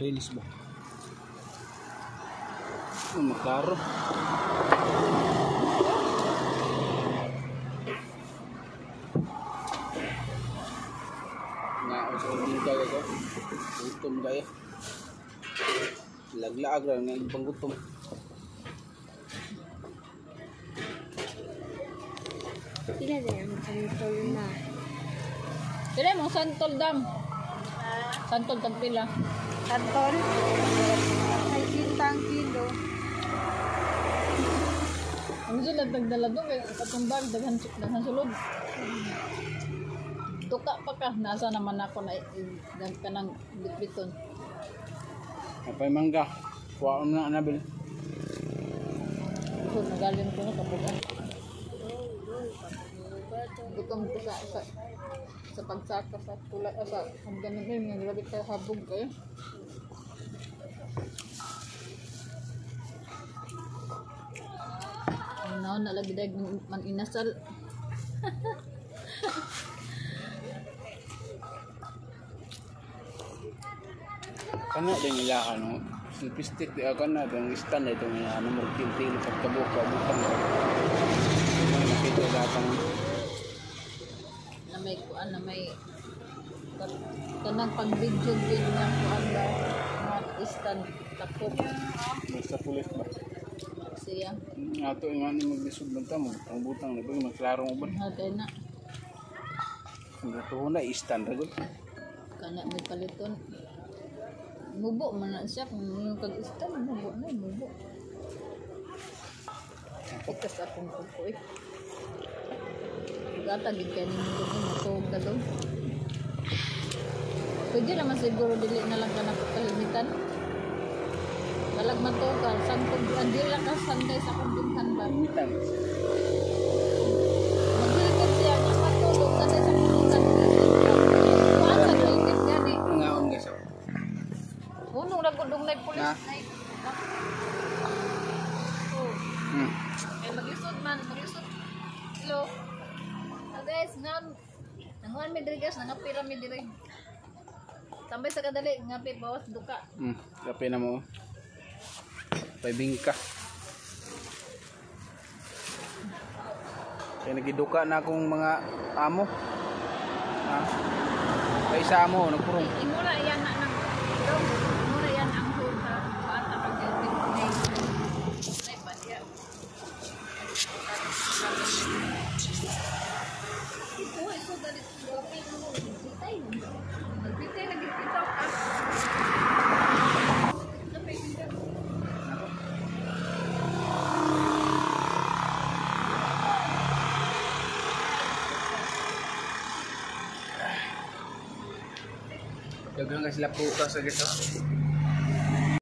reels ba? Maklaro. Nausapin kaya ko. Gutom kaya. Laglaag lang ng ibang gutom. Pila din ang santol na. Pila mo santol dam. Santol tag pila. Santol? Ay, sintang kilo. Ang sulod nagdala doon kay katumbag daghan sulod. Tuka pa ka nasa naman ako na kanang bitbiton. Apay mangga. Kuwaon na anabil. So nagaling ko na kabugan. Gutom ko sa pagsaka sa pula sa ang ganun din nga grabe ka habog kayo. Ano na lagi dag man inasal. Kana din nila ano. Simplistic di ako na ang stand ito ng ano mo tintil pagkabuka butang. Nakita datang Na may kuan na may kanang pag-video din nga kuan ba mga stand takop basta pulis ba. siya. Ato yung ano maglisod man ta mo ang butang na ba magklarong uban. Hatay na Ito na stand ra gud. kana may paliton. Mubo man na siya kung yung kag-stand mubo na mubo. Ikas akong kuko eh. Gata gid kay ni mubo ni matog dalog. Pwede naman siguro dili na lang ka kalimitan. Dalag matog ka sangtog andi lang ka sanday sa kumbintan ba. Maglikod siya nga matulog sanday sa kumbintan. Kuan sa likod niya ni. Ngaon guys. Unong nagudong na pulis Na? na. Oh. Eh maglisod man, maglisod. Hello. Guys, nanguan mi diri guys, nangapira mi diri. Tambay sa kadali, ngapit bawas duka. Kape na mo. Pay bingka. Kaya nagiduka na akong mga amo. Ha? Kaya isa amo, nagpurong. Imura yan na nang imura yan ang hulta. Paata pag-jepit nay. Nay pa diya. Ito galit ko gapi mo. Bitay. Bitay lagi ito. Dagang ka sila putas sa gito.